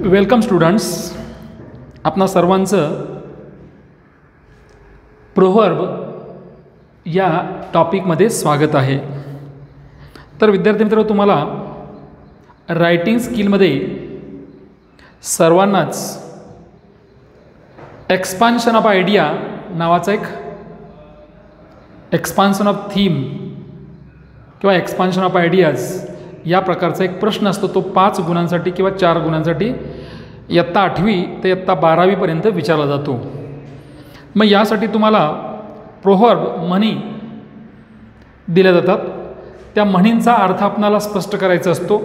Welcome students, आपणा सर्वांचं proverb या टॉपिकमध्ये स्वागत आहे. तर विद्यार्थी मित्र, तुम्हाला रायटिंग स्किलमध्ये सर्वांनाच एक्सपान्शन ऑफ आयडिया नावाचा एक एक्सपान्शन ऑफ थीम किंवा एक्सपान्शन ऑफ आयडियाज या प्रकारचा एक प्रश्न असतो. तो 5 गुणांसाठी किंवा 4 गुणांसाठी इयत्ता 8वी ते इयत्ता 12वी पर्यंत विचारला जातो. मग यासाठी तुम्हाला प्रोव्हर्ब म्हणी दिल्या जातात. त्या म्हणींचा अर्थ आपणाला स्पष्ट करायचा असतो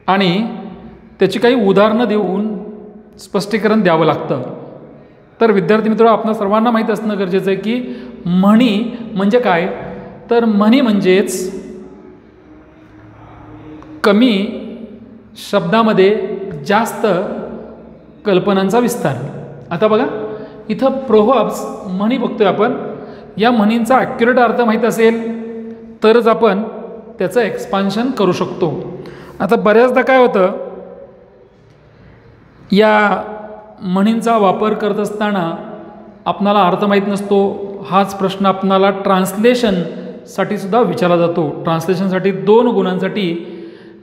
आणि त्याची काही उदाहरणं देऊन स्पष्टीकरण द्यावं लागतं. तर विद्यार्थी मित्र, आपणा सर्वांना माहीत असणं गरजेचं आहे की म्हणी म्हणजे काय. तर म्हणी म्हणजेच कमी शब्दामध्ये जास्त कल्पनांचा विस्तार. आता बघा, इथं प्रोव्हर्ब्स म्हणी बघतोय आपण. या म्हणींचा ॲक्युरेट अर्थ माहीत असेल तरच आपण त्याचं एक्सपान्शन करू शकतो. आता बऱ्याचदा काय होतं, या म्हणींचा वापर करत असताना आपणाला अर्थ माहीत नसतो. हाच प्रश्न आपणाला ट्रान्सलेशनसाठी सुद्धा विचारला जातो. ट्रान्सलेशनसाठी 2 गुणांसाठी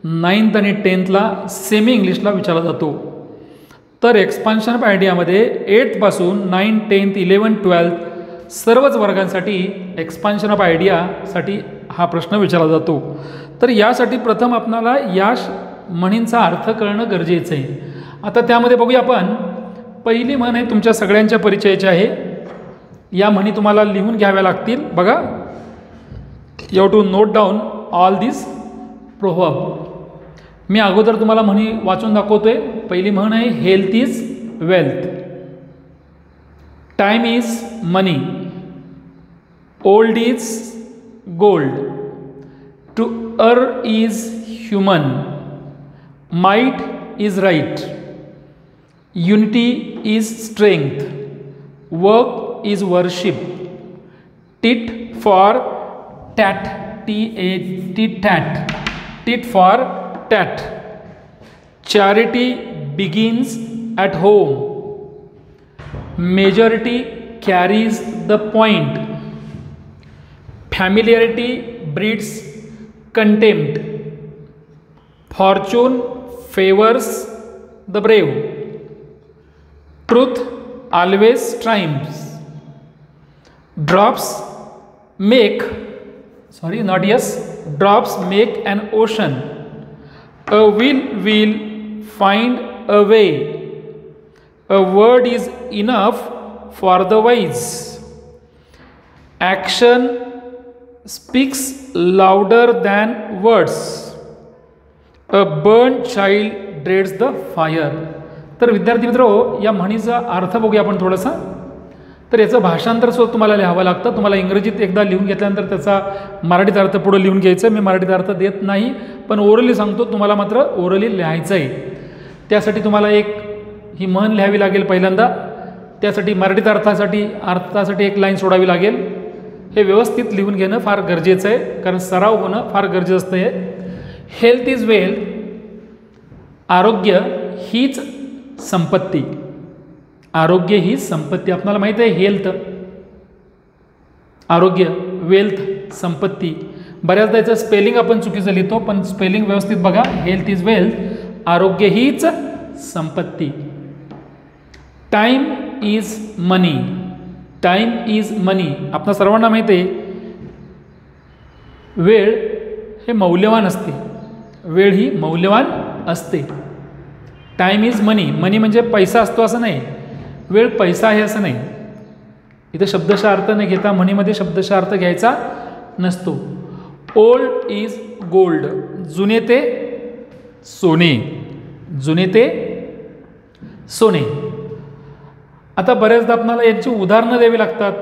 9th आणि 10thला सेमी इंग्लिशला विचारला जातो. तर एक्सपान्शन ऑफ आयडियामध्ये 8th पासून 9th, 10th, 11th, 12th सर्वच वर्गांसाठी एक्सपान्शन ऑफ आयडियासाठी हा प्रश्न विचारला जातो. तर यासाठी प्रथम आपणाला या म्हणींचा अर्थ कळणं गरजेचं आहे. आता त्यामध्ये बघूया आपण. पहिली म्हण आहे तुमच्या सगळ्यांच्या परिचयाची आहे. या म्हणी तुम्हाला लिहून घ्याव्या लागतील. बघा, you have to note down all this proverb. मी अगोदर तुम्हाला म्हणी वाचून दाखवतोय. पहिली म्हण आहे, health is wealth, time is money, old is gold, to earn is human, might is right, unity is strength, work is worship, tit for tat, tit for tat, charity begins at home, majority carries the point, familiarity breeds contempt, fortune favors the brave, truth always triumphs, drops make an ocean, a will find a way, a word is enough for the wise, action speaks louder than words, a burnt child dreads the fire. तर विद्यार्थी मित्र, या म्हणीचा अर्थ बघूया आपण थोडासा. तर याचं भाषांतर सुद्धा तुम्हाला लिहावं लागतं. तुम्हाला इंग्रजीत एकदा लिहून घेतल्यानंतर त्याचा मराठीत अर्थ पुढे लिहून घ्यायचा आहे. मी मराठीत अर्थ देत नाही, पण ओरली सांगतो. तुम्हाला मात्र ओरली लिहायचं आहे. त्यासाठी तुम्हाला ही म्हण लिहावी लागेल पहिल्यांदा. त्यासाठी मराठीत अर्थासाठी एक लाईन सोडावी लागेल. हे व्यवस्थित लिहून घेणं फार गरजेचं आहे, कारण सराव होणं फार गरजेचं असतं. हेल्थ इज वेल्थ, आरोग्य हीच संपत्ती. आरोग्य ही संपत्ती. आपल्याला माहिती आहे, हेल्थ आरोग्य, वेल्थ संपत्ती. बऱ्याचदा याचं स्पेलिंग आपण चुकीचं लिहितो, पण स्पेलिंग व्यवस्थित बघा. हेल्थ इज वेल्थ, आरोग्य हीच संपत्ती. Time is money, time is money. आपल्या सर्वांना माहिती आहे, वेळ हे मौल्यवान असते. वेळ ही मौल्यवान असते. टाइम इज मनी. मनी म्हणजे पैसा असतो असं नाही, वेळ पैसा आहे असं नाही. इथं शब्दशः अर्थ न घेता म्हणीमध्ये शब्दशः अर्थ घ्यायचा नसतो. ओल्ड इज गोल्ड, जुने ते सोने, जुने ते सोने. आता बऱ्याचदा आपल्याला यांची उदाहरणं द्यावी लागतात.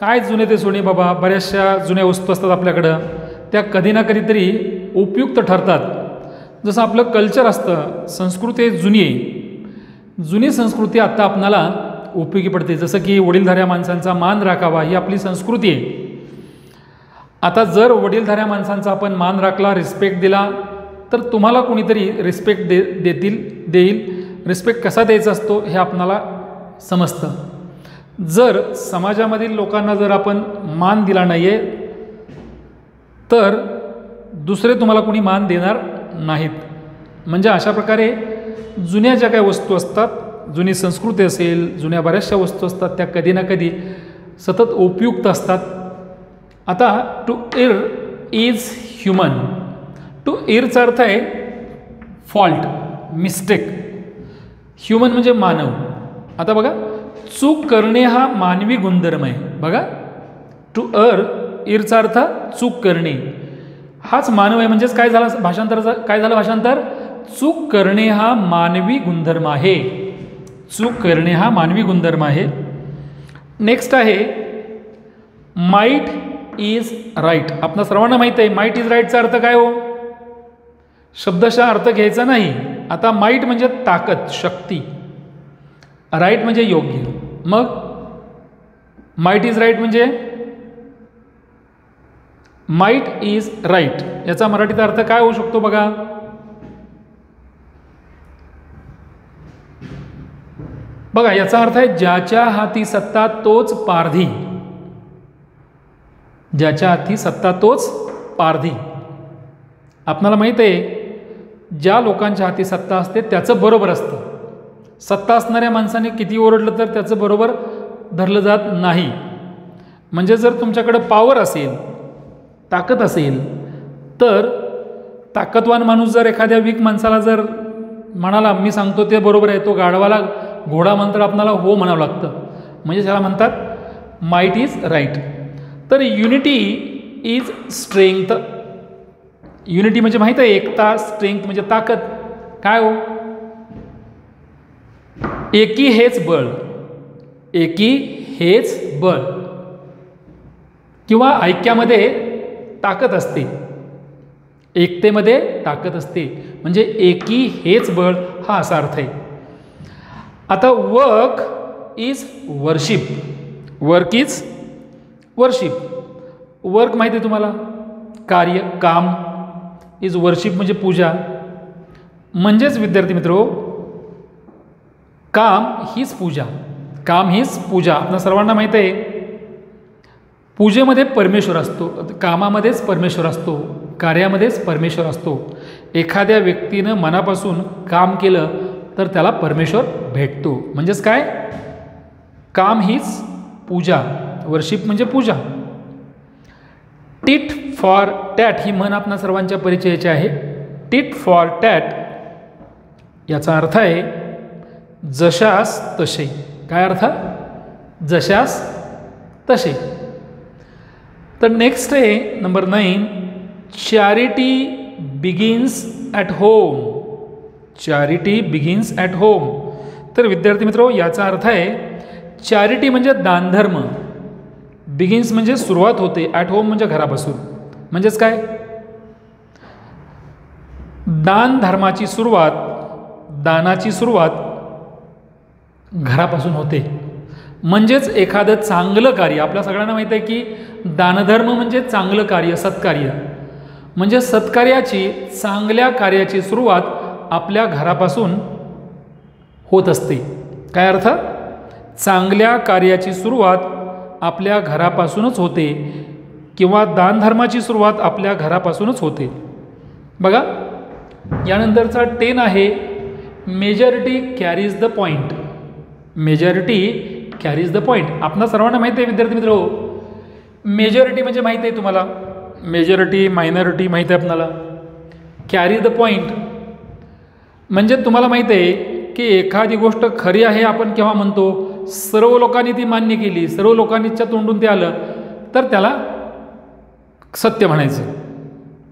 काय जुने ते सोने बाबा, बऱ्याचशा जुन्या वस्तू असतात आपल्याकडं, त्या कधी ना कधीतरी उपयुक्त ठरतात. जसं आपलं कल्चर असतं, संस्कृती जुनी आहे. जुनी संस्कृती आत्ता आपणाला उपयोगी पडते. जसं की वडीलधाऱ्या माणसांचा मान राखावा, ही आपली संस्कृती आहे. आता जर वडीलधाऱ्या माणसांचा आपण मान राखला, रिस्पेक्ट दिला, तर तुम्हाला कोणीतरी रिस्पेक्ट देईल. रिस्पेक्ट कसा द्यायचा असतो हे आपणाला समजतं. जर समाजामधील लोकांना जर आपण मान दिला नाही आहे तर दुसरे तुम्हाला कोणी मान देणार नाहीत. म्हणजे अशा प्रकारे जुन्या ज्या काही वस्तू असतात, जुनी संस्कृती असेल, जुन्या बऱ्याचशा वस्तू असतात, त्या कधी ना कधी सतत उपयुक्त असतात. आता टू इर इज ह्युमन. टू इरचा अर्थ आहे फॉल्ट, मिस्टेक. ह्युमन म्हणजे मानव. आता बघा, चूक करणे हा मानवी गुणधर्म आहे. बघा, टू इरचा अर्थ चूक करणे, हाच मानव आहे. म्हणजेच काय झालं भाषांतराचं, काय झालं भाषांतर? चूक करणे हा मानवी गुणधर्म आहे. चूक करणे हा मानवी गुणधर्म आहे. नेक्स्ट आहे माइट इज राईट. आपल्या सर्वांना माहीत आहे माइट इज राईटचा अर्थ काय हो? शब्दशः अर्थ घ्यायचा नाही. आता माइट म्हणजे ताकद, शक्ती, राईट म्हणजे योग्य. मग माइट इज राईट म्हणजे माइट इज राईट याचा मराठीचा अर्थ काय होऊ शकतो बघा? बघा, याचा अर्थ आहे ज्याच्या हाती सत्ता तोच पारधी. ज्याच्या हाती सत्ता तोच पारधी. आपणाला माहीत आहे ज्या लोकांच्या हाती सत्ता असते त्याचं बरोबर असतं. सत्ता असणाऱ्या माणसाने किती ओरडलं तर त्याचं बरोबर धरलं जात नाही. म्हणजे जर तुमच्याकडं पॉवर असेल, ताकद असेल, तर ताकदवान माणूस जर एखाद्या वीक माणसाला जर म्हणाला मी सांगतो ते बरोबर आहे, तो गाढवाला घोडा म्हणतात आपणाला हो म्हणावं लागतं. म्हणजे त्याला म्हणतात माइट इज राईट. तर युनिटी इज स्ट्रेंथ. युनिटी म्हणजे माहीत आहे एकता, स्ट्रेंथ म्हणजे ताकद. काय हो? एकी हेच बळ. एकी हेच बळ. किंवा ऐक्यामध्ये ताकद असते, एकतेमध्ये ताकद असते. म्हणजे एकी हेच बळ हा असा अर्थ आहे. आता work is worship. Work is worship. Work माहिती आहे तुम्हाला? कार्य, काम. इज वर्शिप म्हणजे पूजा. म्हणजेच विद्यार्थी मित्रो, काम हीच पूजा. काम हीच पूजा. आपल्या सर्वांना माहीत आहे पूजेमध्ये परमेश्वर असतो, कामामध्येच परमेश्वर असतो, कार्यामध्येच परमेश्वर असतो. एखाद्या व्यक्तीनं मनापासून काम केलं तर त्याला परमेश्वर भेटतो. म्हणजेच काय? काम हीच पूजा. वर्शिप म्हणजे पूजा. टिट फॉर टॅट ही म्हण आपणा सर्वांच्या परिचयाची आहे. टिट फॉर टॅट याचा अर्थ आहे जशास तसे. काय अर्थ? जशास तसे. तर नेक्स्ट आहे number 9, charity begins at home. Charity begins at home. तर विद्यार्थी मित्रो, याचा अर्थ आहे चॅरिटी म्हणजे दानधर्म. बिगिन्स म्हणजे सुरुवात होते, ॲट होम म्हणजे घरापासून. म्हणजेच काय? दान धर्माची सुरुवात, दानाची सुरुवात घरापासून होते. म्हणजेच एखादं चांगलं कार्य, आपल्या सगळ्यांना माहीत आहे की दानधर्म म्हणजे चांगलं कार्य, सत्कार्य. म्हणजे सत्कार्याची, चांगल्या कार्याची सुरुवात आपल्या घरापासून होत असते. काय अर्थ? चांगल्या कार्याची सुरुवात आपल्या घरापासूनच होते किंवा दानधर्माची सुरुवात आपल्या घरापासूनच होते. बघा, यानंतरचा 10 आहे majority carries the point. Majority carries the point. आपणा सर्वांना माहिती आहे विद्यार्थी मित्र, मेजॉरिटी म्हणजे माहीत आहे तुम्हाला, मेजॉरिटी, मायनॉरिटी माहीत आहे आपणाला. कॅरी द पॉईंट म्हणजे तुम्हाला माहीत आहे की एखादी गोष्ट खरी आहे आपण केव्हा म्हणतो? सर्व लोकांनी ती मान्य केली, सर्व लोकांनीच्या तोंडून ते आलं तर त्याला सत्य म्हणायचं.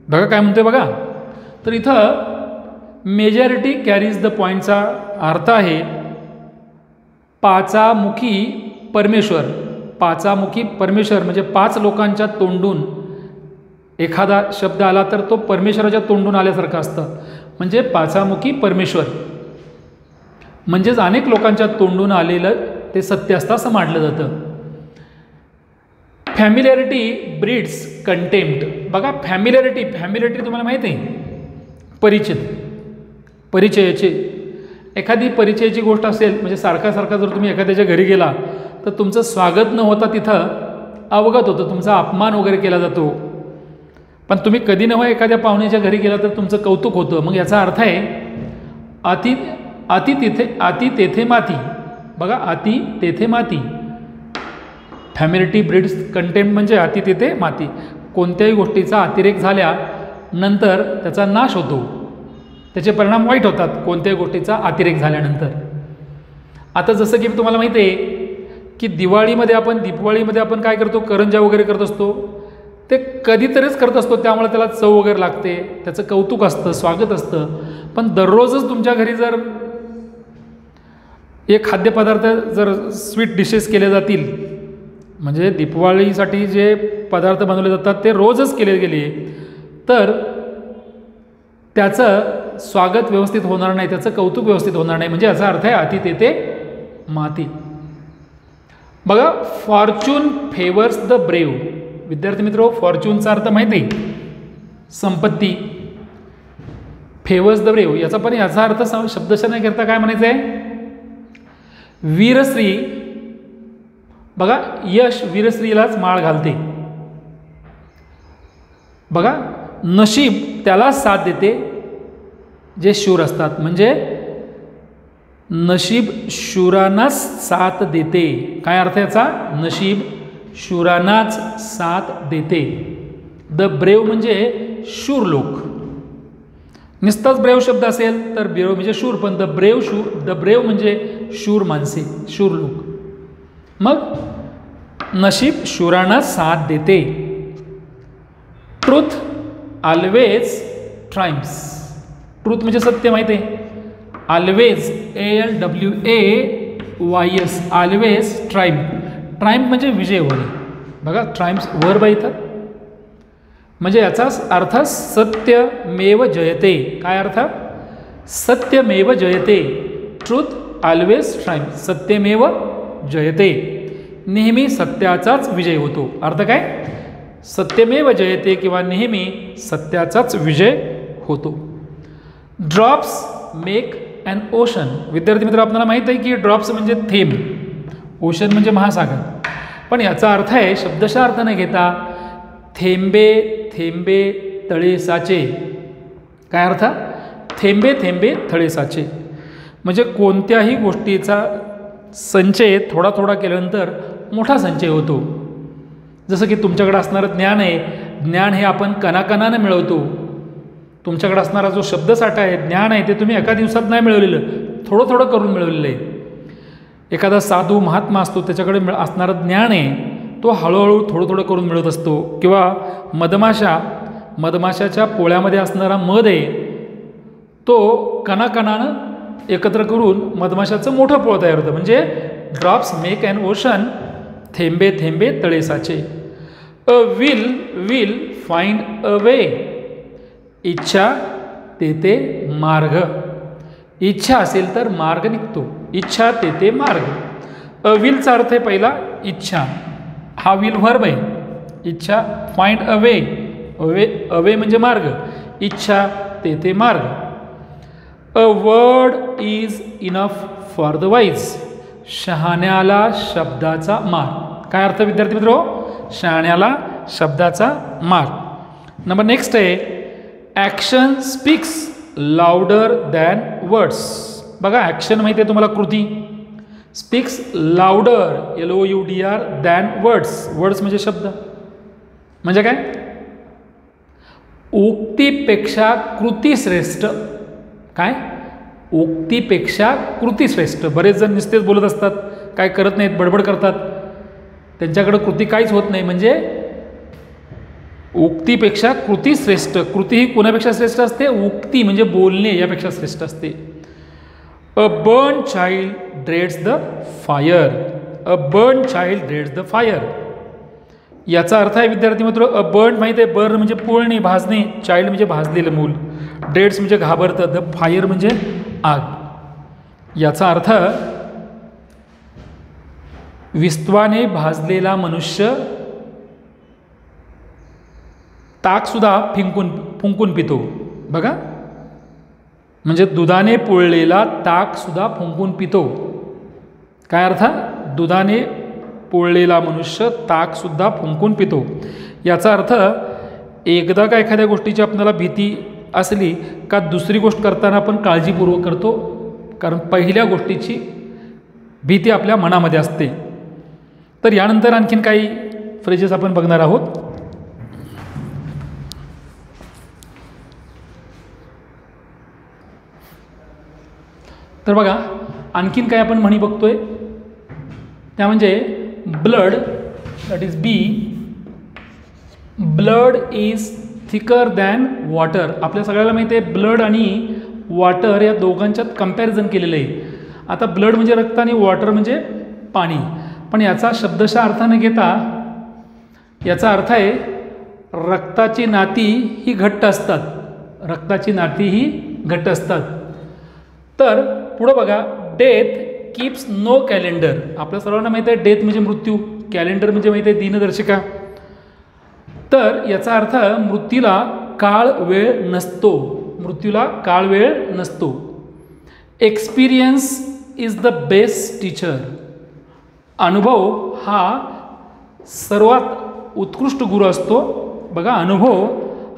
बघा काय म्हणतोय बघा. तर इथं मेजॉरिटी कॅरीज द पॉईंटचा अर्थ आहे पाचामुखी परमेश्वर. पाचामुखी परमेश्वर म्हणजे 5 लोकांच्या तोंडून एखादा शब्द आला तर तो परमेश्वराच्या तोंडून आल्यासारखं असतं. म्हणजे पाचामुखी परमेश्वर म्हणजेच अनेक लोकांच्या तोंडून आलेलं ते सत्य असतं असं मानलं जातं. फॅमिलॅरिटी ब्रीड्स कंटेम्प्ट. बघा, फॅमिलॅरिटी, फॅमिलॅरिटी तुम्हाला माहिती आहे? परिचित, परिचयाचे. एखादी परिचयाची गोष्ट असेल, म्हणजे सारखा सारखा जर तुम्ही एखाद्याच्या घरी गेला तर तुमचं स्वागत न होता तिथं अवगत होतं, तुमचा अपमान वगैरे केला जातो. पण तुम्ही कधी नव्हे एखाद्या पाहुण्याच्या घरी गेला तर तुमचं कौतुक होतं. मग याचा अर्थ आहे अति तेथे माती. बघा, अति तेथे माती. फॅमिलिटी ब्रीड्स कंटेम्प्ट म्हणजे अति तेथे माती. कोणत्याही गोष्टीचा अतिरेक झाल्यानंतर त्याचा नाश होतो, त्याचे परिणाम वाईट होतात कोणत्याही गोष्टीचा अतिरेक झाल्यानंतर. आता जसं की तुम्हाला माहिती आहे की दीपावळीमध्ये आपण काय करतो, करंजा वगैरे करत असतो. ते कधीतरीच करत असतो, त्यामुळे त्याला चव वगैरे लागते, त्याचं कौतुक असतं, स्वागत असतं. पण दररोजच तुमच्या घरी जर एक खाद्यपदार्थ जर स्वीट डिशेस केले जातील, म्हणजे दीपावलीसाठी जे पदार्थ बनवले जातात ते रोजच केले गेले, तर त्याचं स्वागत व्यवस्थित होणार नाही, त्याचं कौतुक व्यवस्थित होणार नाही. म्हणजे याचा अर्थ आहे अति तेथे माती. बघा, फॉर्च्यून फेवर्स द ब्रेव. विद्यार्थी मित्र, फॉर्च्यूनचा अर्थ माहिती आहे, संपत्ती. फेवर्स द ब्रेव याचा अर्थ शब्दशः नाही करता काय म्हणायचं आहे, वीरश्री. बघा, यश वीरश्रीलाच माळ घालते. बघा, नशीब त्याला साथ देते जे शूर असतात. म्हणजे नशीब शूरांनाच साथ देते. काय अर्थ याचा, नशीब शूरांनाच साथ देते. द ब्रेव म्हणजे शूर लोक. नुसताच ब्रेव शब्द असेल तर ब्रेव म्हणजे शूर, पण द ब्रेव म्हणजे शूर माणसे, शूर लोक. मग नशीब शूरांना साथ देते. Truth always triumphs. ट्रूथ म्हणजे सत्य, माहिती आहे. Always, ALWAYS, always Triumph. Triumph म्हणजे विजय होणे. बघा, ट्रायम्फ्स वर्ब आहे इथं. म्हणजे याचाच अर्थ सत्यमेव जयते. काय अर्थ, सत्यमेव जयते. ट्रूथ ऑलवेज ट्रायम्फ, सत्यमेव जयते. नेहमी सत्याचाच विजय होतो. अर्थ काय, सत्यमेव जयते किंवा नेहमी सत्याचाच विजय होतो. ड्रॉप्स मेक अन ओशन. विद्यार्थी मित्र, आपल्याला माहीत आहे की ड्रॉप्स म्हणजे थेंब, ओशन म्हणजे महासागर. पण याचा अर्थ आहे शब्दशः अर्थ न घेता थेंबे थेंबे तळे साचे. काय अर्थ, थेंबे थेंबे तळे साचे. म्हणजे कोणत्याही गोष्टीचा संचय थोडा थोडा केल्यानंतर मोठा संचय होतो. जसं की तुमच्याकडे असणारं ज्ञान आहे, ज्ञान हे आपण कणाकणानं मिळवतो. तुमच्याकडे असणारा जो शब्दसाठा आहे, ज्ञान आहे, ते तुम्ही एका दिवसात नाही मिळवलेलं, थोडं थोडं करून मिळवलेलं आहे. एखादा साधू महात्मा असतो, त्याच्याकडे असणारं ज्ञान आहे तो हळूहळू थोडं थोडं करून मिळवत असतो. किंवा मधमाशाच्या पोळ्यामध्ये असणारा मध आहे, तो कणाकणानं एकत्र करून मधमाशाचं मोठं पोळ तयार होतं. म्हणजे ड्रॉप्स मेक अन ओशन, थेंबे थेंबे तळे साचे. अ विल फाइंड अ वे. इच्छा तेथे मार्ग. इच्छा असेल तर मार्ग निघतो. इच्छा तेथे मार्ग. अ विलचा अर्थ आहे पहिला इच्छा, हा विल व्हर्ब आहे. इच्छा, फाइंड अ वे, अवे म्हणजे मार्ग, इच्छा तेथे मार्ग. A word is enough for the wise. शहाण्याला शब्दाचा मार. काय अर्थ विद्यार्थी मित्र, शहाण्याला शब्दाचा मार. नंबर नेक्स्ट आहे, action speaks louder than words. बघा, ॲक्शन माहिती आहे तुम्हाला, कृती. Speaks louder, LOUDR than words. Words म्हणजे शब्द. म्हणजे काय, उक्तीपेक्षा कृती श्रेष्ठ. काय, उक्तीपेक्षा कृती श्रेष्ठ. बरेच जण नुसतेच बोलत असतात, काय करत नाहीत, बडबड करतात, त्यांच्याकडे कृती काहीच होत नाही. म्हणजे उक्तीपेक्षा कृती श्रेष्ठ. कृती ही कोणापेक्षा श्रेष्ठ असते, उक्ती म्हणजे बोलणे यापेक्षा श्रेष्ठ असते. A burn child dreads the fire. A burn child dreads the fire. याचा अर्थ आहे विद्यार्थी मित्र, अ बर्न माहिती आहे, बर्न म्हणजे पोळणे, भाजणे, चाइल्ड म्हणजे भाजलेलं मूल, ड्रेड्स म्हणजे घाबरतं, द फायर म्हणजे आग. याचा अर्थ विस्तवाने भाजलेला मनुष्य ताकसुद्धा फुंकून पितो. बघा, म्हणजे दुधाने पोळलेला ताकसुद्धा फुंकून पितो. काय अर्थ? दुधाने पोळलेला मनुष्य ताकसुद्धा फुंकून पितो. याचा अर्थ एकदा का एखाद्या गोष्टीची आपल्याला भीती असली का दुसरी गोष्ट करताना आपण काळजीपूर्वक करतो, कारण पहिल्या गोष्टीची भीती आपल्या मनामध्ये असते. तर यानंतर आणखीन काही फ्रेजेस आपण बघणार आहोत. तर बघा आणखीन काय आपण म्हणी बघतोय, त्या म्हणजे blood, that is be, blood is thicker than water. आपल्या सगळ्याला माहिती आहे ब्लड आणि वॉटर या दोघांच्यात कंपॅरिझन केलेलं आहे. आता ब्लड म्हणजे रक्त आणि वॉटर म्हणजे पाणी, पण याचा शब्दशः अर्थ न घेता याचा अर्थ आहे रक्ताची नाती ही घट्ट असतात, रक्ताची नाती ही घट्ट असतात. तर पुढं बघा, डेथ कीप्स नो कॅलेंडर. आपल्या सर्वांना माहिती आहे डेथ म्हणजे मृत्यू, कॅलेंडर म्हणजे माहिती आहे दिनदर्शिका. तर याचा अर्थ मृत्यूला काळ वेळ नसतो, मृत्यूला काळ वेळ नसतो. Experience is the best teacher. अनुभव हा सर्वात उत्कृष्ट गुरु असतो. बघा, अनुभव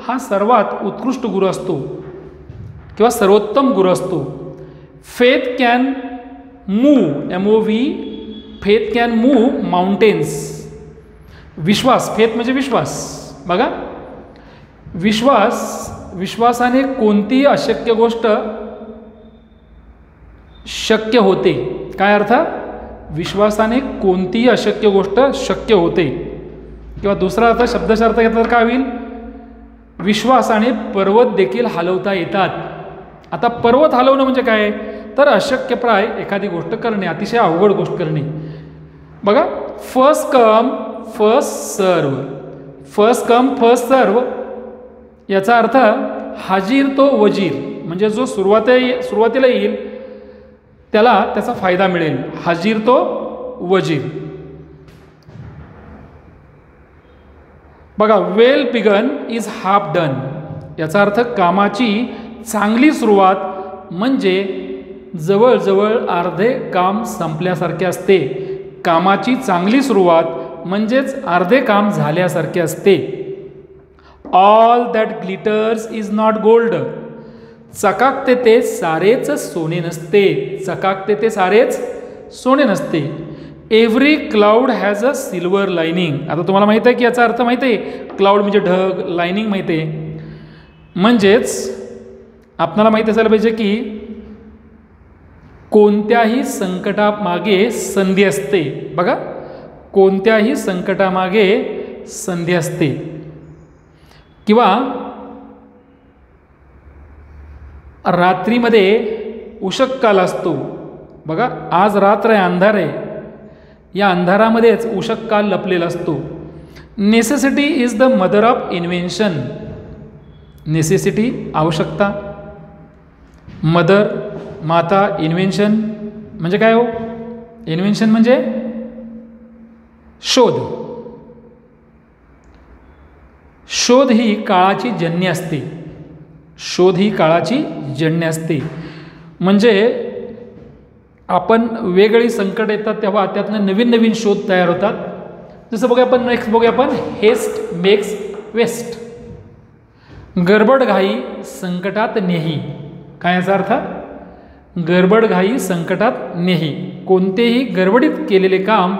हा सर्वात उत्कृष्ट गुरु असतो किंवा सर्वोत्तम गुरु असतो. Faith can move, MOV, faith can move mountains. विश्वास, फेथ म्हणजे विश्वास. बघा, विश्वासाने कोणतीही अशक्य गोष्ट शक्य होते. काय अर्थ? विश्वासाने कोणतीही अशक्य गोष्ट शक्य होते. किंवा दुसरा अर्थ, शब्दशः अर्थ घेतला तर काय होईल? विश्वासाने पर्वत देखील हलवता येतात. आता पर्वत हलवणं म्हणजे काय? तर अशक्यप्राय एखादी गोष्ट करणे, अतिशय अवघड गोष्ट करणे. बघा, first come first serve, first come first serve याचा अर्थ हाजीर तो वजीर, म्हणजे जो सुरुवातीला येईल त्याला त्याचा फायदा मिळेल. हाजीर तो वजीर. बघा, well begun is half done. याचा अर्थ कामाची चांगली सुरुवात म्हणजे जवळजवळ अर्धे काम संपल्यासारखे असते. कामाची चांगली सुरुवात म्हणजेच अर्धे काम झाल्यासारखे असते. All that glitters is not gold. चकाकते ते सारेच सोने नसते. चकाकते ते सारेच सोने नसते. Every cloud has a silver lining. आता तुम्हाला माहित आहे की याचा अर्थ माहिती आहे, क्लाउड म्हणजे ढग, लाइनिंग माहिती आहे. म्हणजेच आपल्याला माहिती असायला पाहिजे की कोणत्याही संकटामागे संधी असते. बघा, कोणत्याही संकटामागे संधी असते. किंवा रात्रीमध्ये उषक काल असतो. बघा, आज रात्र आहे, अंधार आहे, या अंधारामध्येच उषक काल लपलेला असतो. Necessity is the mother of invention. Necessity आवश्यकता, मदर माता, इन्व्हेन्शन म्हणजे काय हो? इन्व्हेन्शन म्हणजे शोध. शोध ही काळाची जन्य असते. शोध ही काळाची जन्य असते. म्हणजे आपण वेगळी संकट येतात तेव्हा त्यातनं नवीन नवीन शोध तयार होतात. जसं बघूया आपण, नेक्स्ट बघूया आपण, हेस्ट मेक्स वेस्ट. गडबडघाई संकटात नेही. काय याचा अर्थ? गडबडघाई संकटात नेही. कोणतेही गडबडीत केलेले काम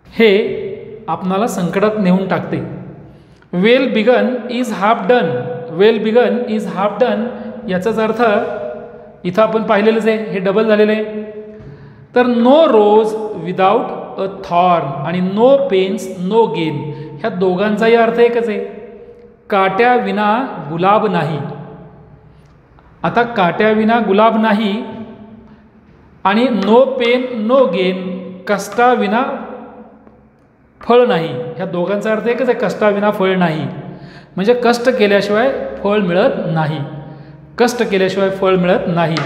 हे आपणाला संकटात नेऊन टाकते. Well begun is half done. Well begun is half done याचाच अर्थ इथं आपण पाहिलेलंच आहे, हे डबल झालेलं आहे. तर no rose without a thorn आणि नो पेन्स नो गेन, ह्या दोघांचाही अर्थ एकच आहे, काट्या विना गुलाब नाही. आता काट्या विना गुलाब नाही आणि नो पेन नो गेन, कष्टाविना फळ नाही. ह्या दोघांचा अर्थ एकच आहे, कष्टाविना फळ नाही. म्हणजे कष्ट केल्याशिवाय फळ मिळत नाही. कष्ट केल्याशिवाय फळ मिळत नाही.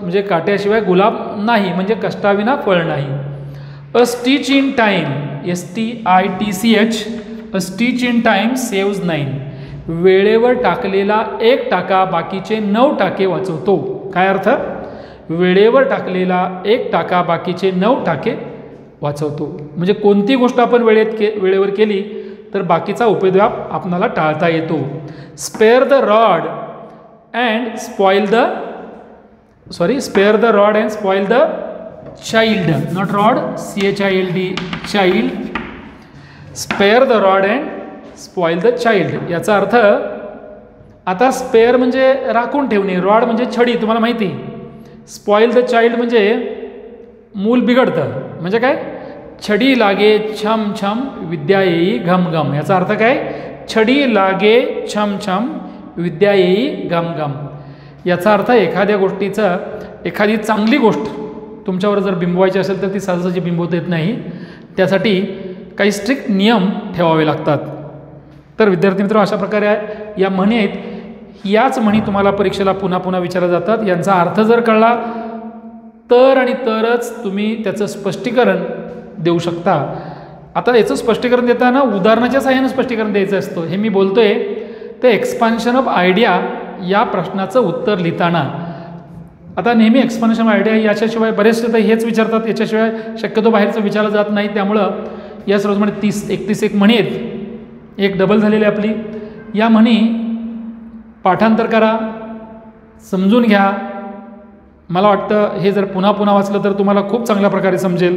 म्हणजे काट्याशिवाय गुलाब नाही, म्हणजे कष्टाविना फळ नाही. अ stitch in time, STITCH, a stitch in time saves 9. वेळेवर टाकलेला 1 टाका बाकीचे 9 टाके वाचवतो. काय अर्थ? वेळेवर टाकलेला 1 टाका बाकीचे 9 टाके वाचवतो. म्हणजे कोणती गोष्ट आपण वेळेवर केली तर बाकीचा उपद्व्याप आपणाला टाळता येतो. Spare the rod and spoil the child, not rod, CHILD, child. Spare the rod and spoil the child याचा अर्थ, आता स्पेअर म्हणजे राखून ठेवणे, रॉड म्हणजे छडी, तुम्हाला माहिती. स्पॉइल द चाइल्ड म्हणजे मूल बिघडतं. म्हणजे काय? छडी लागे छम छम विद्या येई घम घम. याचा अर्थ काय? छडी लागे छम छम विद्या येई घम घम. याचा अर्थ एखाद्या गोष्टीचं, एखादी चांगली गोष्ट तुमच्यावर जर बिंबवायची असेल तर ती सहजासहजी बिंबवता येत नाही. त्यासाठी काही स्ट्रिक्ट नियम ठेवावे लागतात. तर विद्यार्थी मित्र, अशा प्रकारे या म्हणी आहेत. याच म्हणी तुम्हाला परीक्षेला पुन्हा पुन्हा विचारल्या जातात. यांचा अर्थ जर कळला तर आणि तरच तुम्ही त्याचं स्पष्टीकरण देऊ शकता. आता याचं स्पष्टीकरण देताना उदाहरणाच्या साहाय्याने स्पष्टीकरण द्यायचं असतं. हे मी बोलतोय ते एक्सपान्शन ऑफ आयडिया या प्रश्नाचं उत्तर लिहिताना. आता नेहमी एक्सपान्शन ऑफ आयडिया याच्याशिवाय बरेचसे तर हेच विचारतात, याच्याशिवाय शक्यतो बाहेरचं विचारलं जात नाही. त्यामुळं या सर्वमध्ये 31 एक म्हणी आहेत. एक डबल झालेली आपली. या म्हणी पाठांतर करा, समजून घ्या. मला वाटतं हे जर पुन्हा पुन्हा वाचलं तर तुम्हाला खूप चांगल्या प्रकारे समजेल.